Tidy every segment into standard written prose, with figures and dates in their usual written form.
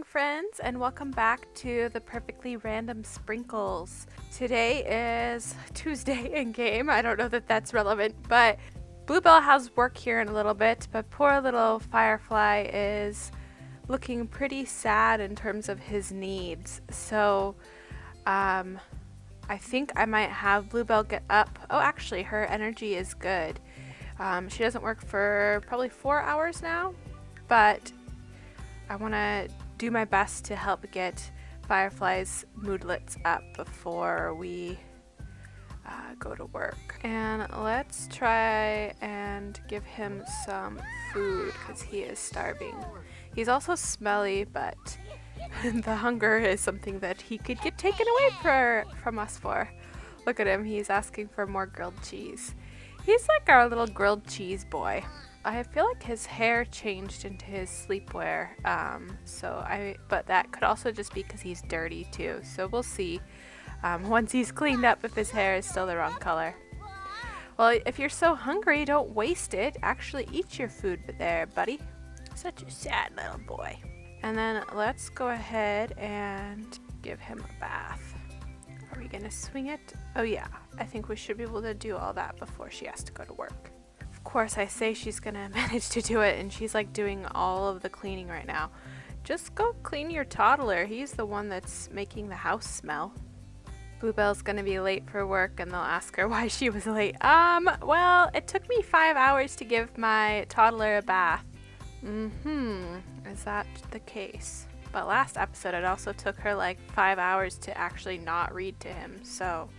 friends, and welcome back to the Perfectly Random Sprinkles. Today is Tuesday in game. I don't know that that's relevant, but Bluebell has work here in a little bit, but poor little Firefly is looking pretty sad in terms of his needs. So, I think I might have Bluebell get up. Oh, actually, her energy is good. She doesn't work for probably 4 hours now, but I want to do my best to help get Firefly's moodlets up before we go to work. And let's try and give him some food because he is starving. He's also smelly, but the hunger is something that he could get taken away from us for. Look at him, he's asking for more grilled cheese. He's like our little grilled cheese boy. I feel like his hair changed into his sleepwear, but that could also just be because he's dirty too. So we'll see once he's cleaned up if his hair is still the wrong color. Well, if you're so hungry, don't waste it. Actually eat your food there, buddy. Such a sad little boy. And then let's go ahead and give him a bath. Are we gonna swing it? Oh yeah, I think we should be able to do all that before she has to go to work. Of course, I say she's gonna manage to do it, and she's like doing all of the cleaning right now. Just go clean your toddler. He's the one that's making the house smell. Bluebell's gonna be late for work, and they'll ask her why she was late. Well, it took me 5 hours to give my toddler a bath. Is that the case? But last episode, it also took her like 5 hours to actually not read to him, so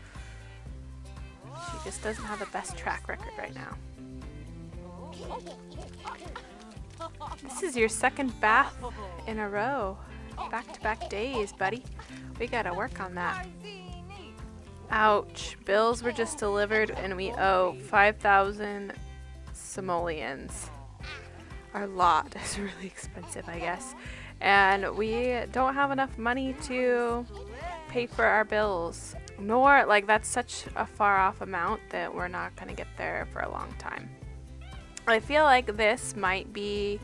she just doesn't have the best track record right now. This is your second bath in a row. Back-to-back days, buddy. We gotta work on that. Ouch. Bills were just delivered and we owe 5,000 simoleons. Our lot is really expensive, I guess. And we don't have enough money to pay for our bills. Nor, like, that's such a far off amount that we're not gonna get there for a long time. I feel like this might be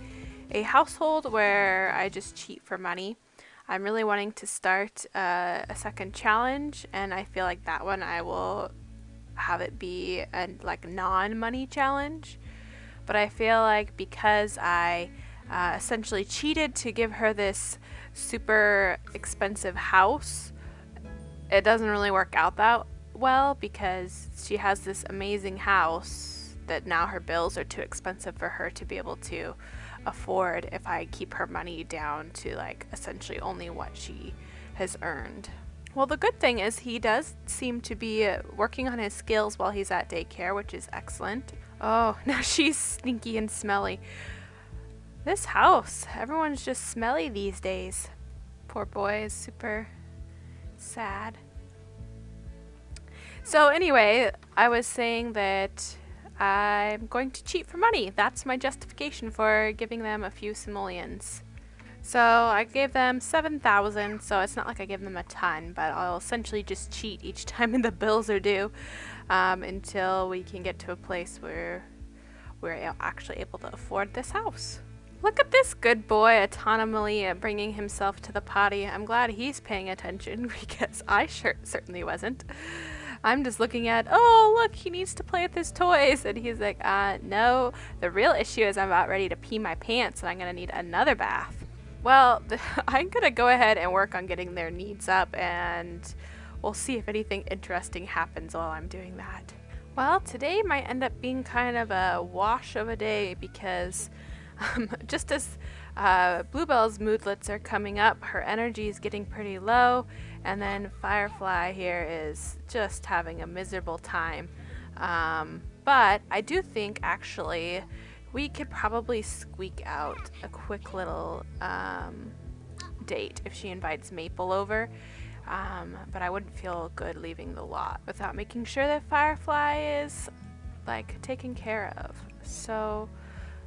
a household where I just cheat for money. I'm really wanting to start a second challenge, and I feel like that one I will have it be a like non-money challenge. But I feel like because I essentially cheated to give her this super expensive house, it doesn't really work out that well because she has this amazing house that now her bills are too expensive for her to be able to afford if I keep her money down to like essentially only what she has earned. Well, the good thing is he does seem to be working on his skills while he's at daycare, which is excellent. Oh, now she's stinky and smelly. This house, everyone's just smelly these days. Poor boy is super sad. So anyway, I was saying that I'm going to cheat for money. That's my justification for giving them a few simoleons. So I gave them 7,000, so it's not like I give them a ton, but I'll essentially just cheat each time the bills are due until we can get to a place where we're actually able to afford this house. Look at this good boy autonomously bringing himself to the potty. I'm glad he's paying attention because I certainly wasn't. I'm just looking at, oh, look, he needs to play with his toys. And he's like, no, the real issue is I'm about ready to pee my pants and I'm going to need another bath. Well, I'm going to go ahead and work on getting their needs up and we'll see if anything interesting happens while I'm doing that. Well, today might end up being kind of a wash of a day because just as Bluebell's moodlets are coming up, her energy is getting pretty low, and then Firefly here is just having a miserable time. But I do think actually we could probably squeak out a quick little date if she invites Maple over. But I wouldn't feel good leaving the lot without making sure that Firefly is like taken care of. So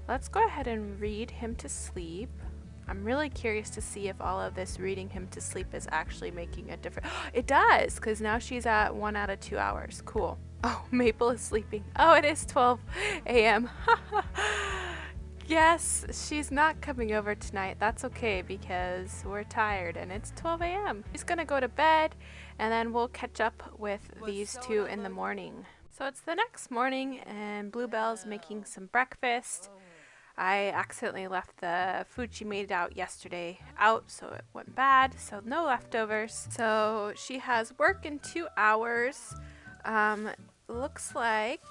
let's go ahead and read him to sleep. I'm really curious to see if all of this reading him to sleep is actually making a difference. It does, because now she's at 1 out of 2 hours. Cool. Oh, Maple is sleeping. Oh, it is 12 a.m. Yes, she's not coming over tonight. That's okay because we're tired and it's 12 a.m. She's gonna go to bed and then we'll catch up with these two in the morning. So it's the next morning and Bluebell's making some breakfast. I accidentally left the food she made out yesterday out, so it went bad, so no leftovers. So she has work in 2 hours. Looks like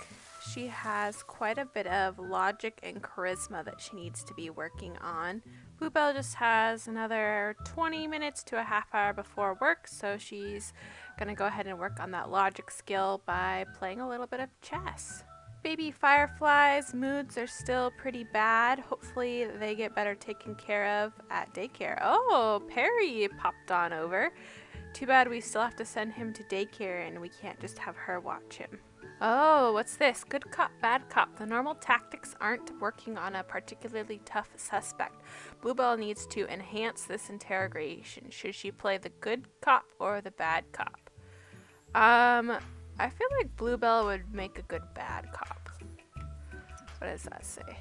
she has quite a bit of logic and charisma that she needs to be working on. Bluebell just has another 20 minutes to a half hour before work, so she's gonna go ahead and work on that logic skill by playing a little bit of chess. Baby Firefly's moods are still pretty bad. Hopefully they get better taken care of at daycare. Oh, Perry popped on over. Too bad we still have to send him to daycare and we can't just have her watch him. Oh, what's this? Good cop, bad cop. The normal tactics aren't working on a particularly tough suspect. Bluebell needs to enhance this interrogation. Should she play the good cop or the bad cop? I feel like Bluebell would make a good bad cop. What does that say?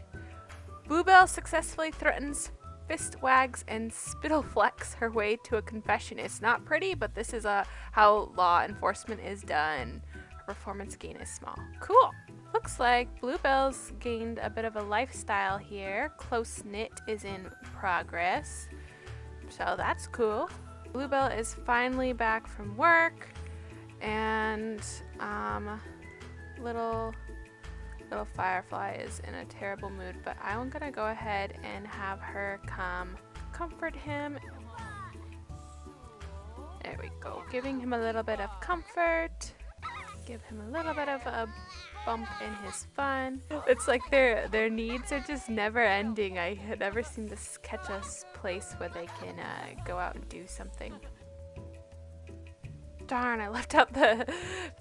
Bluebell successfully threatens, fist wags, and spittle flex her way to a confession. It's not pretty, but this is how law enforcement is done. Her performance gain is small. Cool. Looks like Bluebell's gained a bit of a lifestyle here. Close knit is in progress. So that's cool. Bluebell is finally back from work. And little Firefly is in a terrible mood, but I'm gonna go ahead and have her come comfort him. There we go, giving him a little bit of comfort, give him a little bit of a bump in his fun. It's like their needs are just never ending. I had never seen this catch a place where they can go out and do something. Darn, I left out the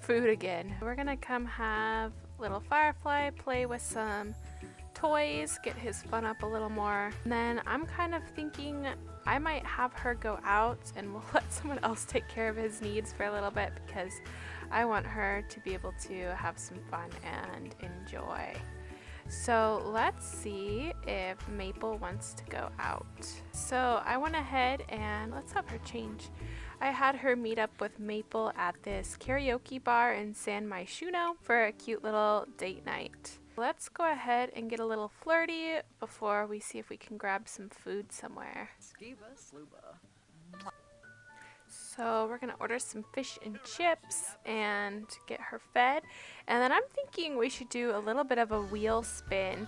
food again. We're gonna come have little Firefly play with some toys, get his fun up a little more. And then I'm kind of thinking I might have her go out and we'll let someone else take care of his needs for a little bit because I want her to be able to have some fun and enjoy. So let's see if Maple wants to go out. So I went ahead and let's have her change. I had her meet up with Maple at this karaoke bar in San Myshuno for a cute little date night. Let's go ahead and get a little flirty before we see if we can grab some food somewhere. So we're gonna order some fish and chips and get her fed. And then I'm thinking we should do a little bit of a wheel spin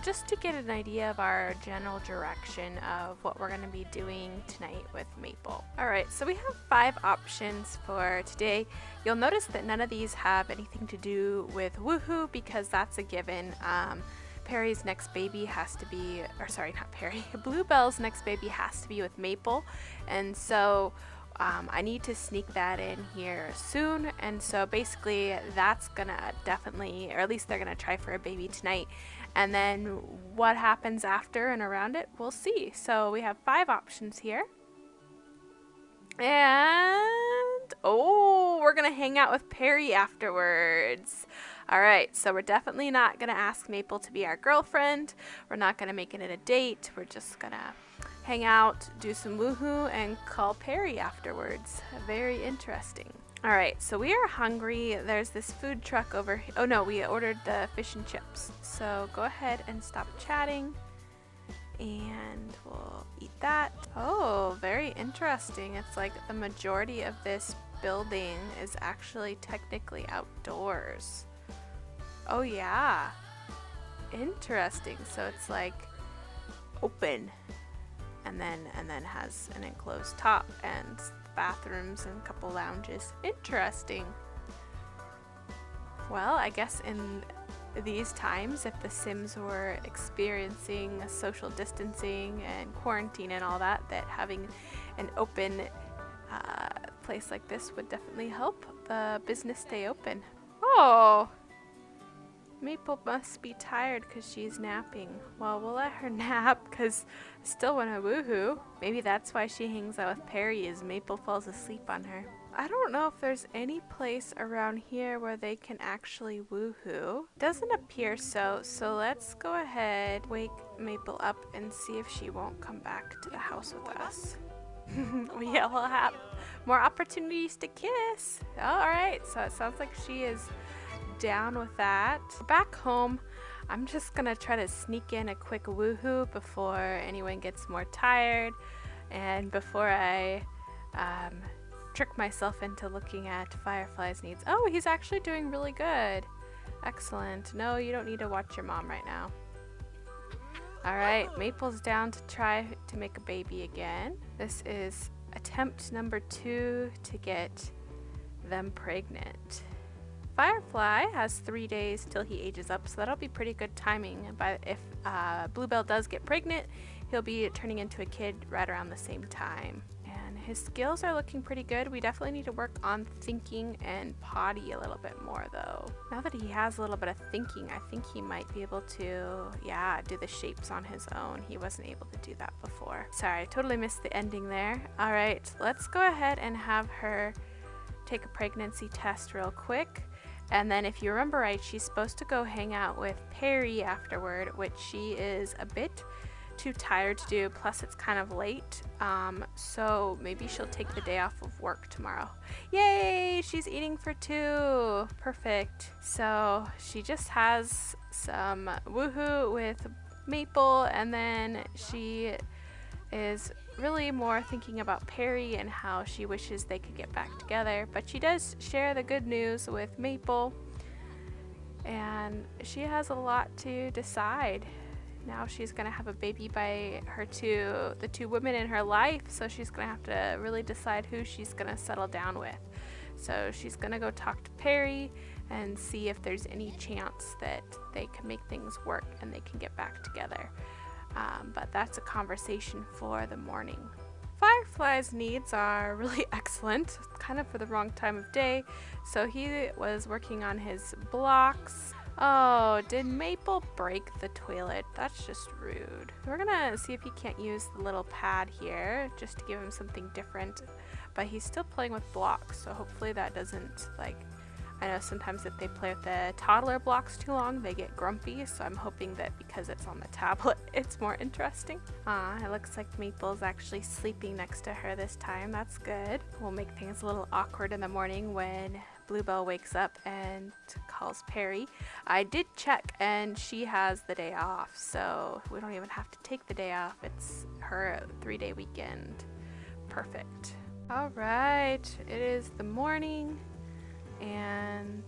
just to get an idea of our general direction of what we're gonna be doing tonight with Maple. Alright, so we have 5 options for today. You'll notice that none of these have anything to do with Woohoo because that's a given. Perry's next baby has to be, or sorry, not Perry, Bluebell's next baby has to be with Maple. And so I need to sneak that in here soon, and so basically that's gonna definitely, or at least they're gonna try for a baby tonight, and then what happens after and around it, we'll see. So we have 5 options here, and oh, we're gonna hang out with Perry afterwards. Alright, so we're definitely not gonna ask Maple to be our girlfriend, we're not gonna make it a date, we're just gonna hang out, do some woohoo, and call Perry afterwards. Very interesting. Alright, so we are hungry. There's this food truck over here. Oh no, we ordered the fish and chips. So go ahead and stop chatting and we'll eat that. Oh, very interesting. It's like the majority of this building is actually technically outdoors. Oh yeah. Interesting. So it's like open. And then has an enclosed top and bathrooms and a couple lounges. Interesting. Well, I guess in these times, if the Sims were experiencing social distancing and quarantine and all that, that having an open place like this would definitely help the business stay open. Oh! Maple must be tired because she's napping. Well, we'll let her nap because I still want to woohoo. Maybe that's why she hangs out with Perry, is Maple falls asleep on her. I don't know if there's any place around here where they can actually woohoo. Doesn't appear so, so let's go ahead, wake Maple up and see if she won't come back to the house with us. Yeah, we'll have more opportunities to kiss. Alright, so it sounds like she is down with that. Back home, I'm just gonna try to sneak in a quick woohoo before anyone gets more tired and before I trick myself into looking at Firefly's needs. Oh, he's actually doing really good. Excellent. No, you don't need to watch your mom right now. Alright, Maple's down to try to make a baby again. This is attempt number 2 to get them pregnant. Firefly has 3 days till he ages up, so that'll be pretty good timing. But if Bluebell does get pregnant, he'll be turning into a kid right around the same time. And his skills are looking pretty good. We definitely need to work on thinking and potty a little bit more though. Now that he has a little bit of thinking, I think he might be able to, yeah, do the shapes on his own. He wasn't able to do that before. Sorry, I totally missed the ending there. All right, let's go ahead and have her take a pregnancy test real quick. And then if you remember right, she's supposed to go hang out with Perry afterward, which she is a bit too tired to do, plus it's kind of late, so maybe she'll take the day off of work tomorrow. Yay, she's eating for 2. Perfect. So she just has some woohoo with Maple, and then she is really more thinking about Perry and how she wishes they could get back together. But she does share the good news with Maple, and she has a lot to decide. Now she's gonna have a baby by the two women in her life, so she's gonna have to really decide who she's gonna settle down with. So she's gonna go talk to Perry and see if there's any chance that they can make things work and they can get back together. But that's a conversation for the morning. Firefly's needs are really excellent, kind of for the wrong time of day. So he was working on his blocks. Oh, did Maple break the toilet? That's just rude. We're gonna see if he can't use the little pad here just to give him something different. But he's still playing with blocks, so hopefully that doesn't, like, I know sometimes if they play with the toddler blocks too long, they get grumpy, so I'm hoping that because it's on the tablet, it's more interesting. It looks like Maple's actually sleeping next to her this time. That's good. We'll make things a little awkward in the morning when Bluebell wakes up and calls Perry. I did check, and she has the day off, so we don't even have to take the day off. It's her 3-day weekend. Perfect. All right, it is the morning. And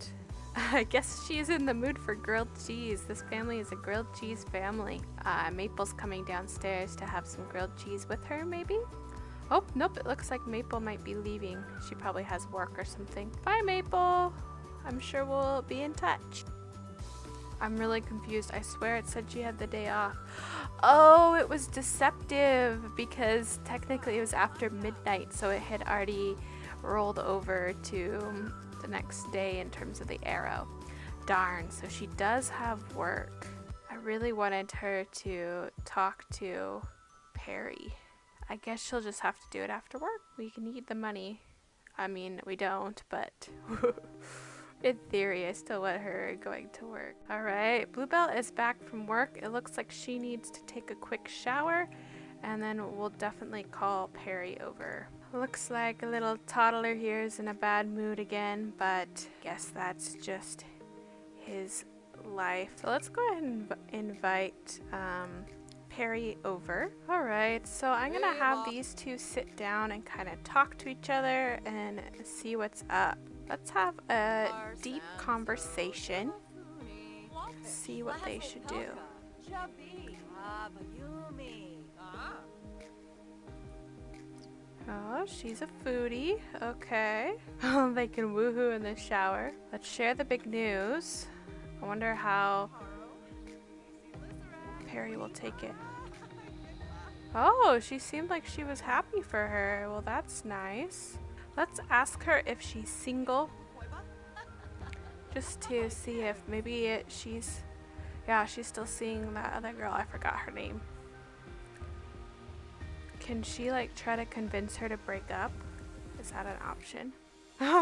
I guess she's in the mood for grilled cheese. This family is a grilled cheese family. Maple's coming downstairs to have some grilled cheese with her, maybe? Oh, nope, it looks like Maple might be leaving. She probably has work or something. Bye, Maple. I'm sure we'll be in touch. I'm really confused. I swear it said she had the day off. Oh, it was deceptive because technically it was after midnight, so it had already rolled over to the next day in terms of the arrow. Darn, so she does have work. I really wanted her to talk to Perry. I guess she'll just have to do it after work. We can need the money. I mean, we don't, but in theory, I still want her going to work. All right, Bluebell is back from work. It looks like she needs to take a quick shower, and then we'll definitely call Perry over. Looks like a little toddler here is in a bad mood again, but guess that's just his life. So let's go ahead and invite Perry over. All right, so I'm gonna have these two sit down and kind of talk to each other and see what's up. Let's have a deep conversation, see what they should do. Oh, she's a foodie. Okay. They can woohoo in the shower. Let's share the big news. I wonder how Perry will take it. Oh, she seemed like she was happy for her. Well, that's nice. Let's ask her if she's single. Just to see if maybe she's still seeing that other girl. I forgot her name. Can she like try to convince her to break up? Is that an option?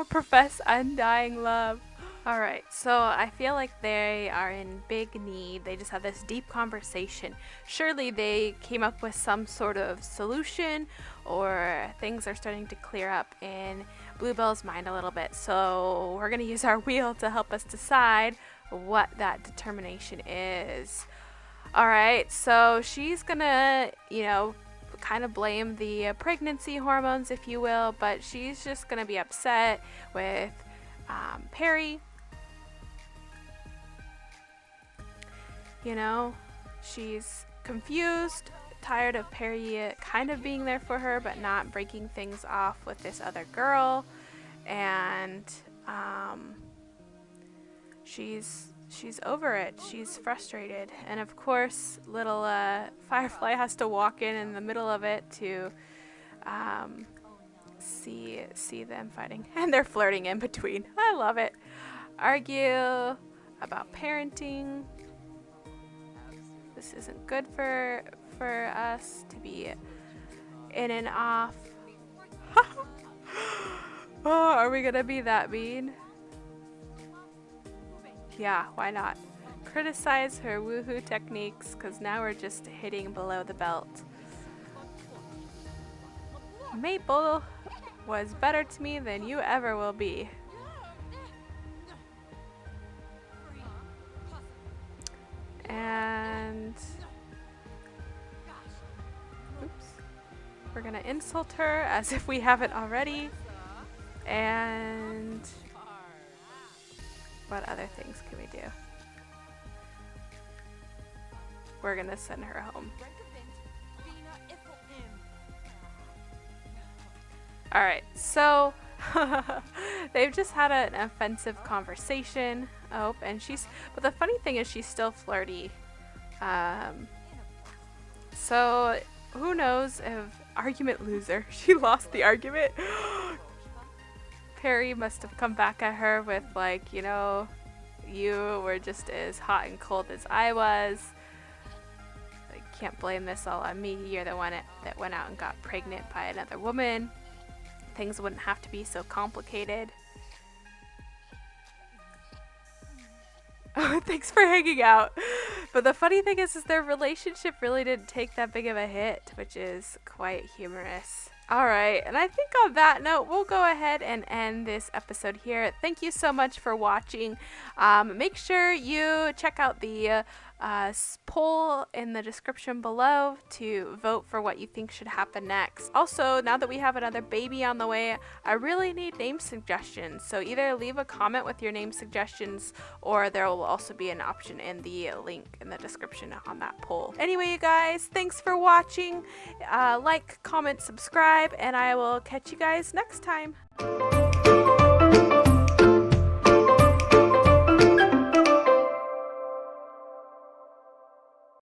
Profess undying love. Alright, so I feel like they are in big need. They just had this deep conversation. Surely they came up with some sort of solution, or things are starting to clear up in Bluebell's mind a little bit. So we're going to use our wheel to help us decide what that determination is. Alright, so she's going to, kind of blame the pregnancy hormones, if you will, but she's just going to be upset with Perry. She's confused, tired of Perry kind of being there for her, but not breaking things off with this other girl. And she's over it. She's frustrated. And of course, little Firefly has to walk in the middle of it to see them fighting. And they're flirting in between. I love it. Argue about parenting. This isn't good for us to be in and off. Oh, are we gonna be that mean? Yeah, why not? Criticize her woohoo techniques, because now we're just hitting below the belt. Maple was better to me than you ever will be. And oops, we're gonna insult her as if we haven't already. And what other things can we do? We're gonna send her home. Alright, so they've just had an offensive conversation. Oh, and but the funny thing is she's still flirty. So who knows if argument loser. She lost the argument. Perry must have come back at her with like, you were just as hot and cold as I was. I can't blame this all on me. You're the one that went out and got pregnant by another woman. Things wouldn't have to be so complicated. Oh, thanks for hanging out. But the funny thing is their relationship really didn't take that big of a hit, which is quite humorous. Alright, and I think on that note, we'll go ahead and end this episode here. Thank you so much for watching. Make sure you check out the poll in the description below to vote for what you think should happen next. Also, now that we have another baby on the way, I really need name suggestions. So either leave a comment with your name suggestions, or there will also be an option in the link in the description on that poll. Anyway, you guys, thanks for watching. Like, comment, subscribe, and I will catch you guys next time.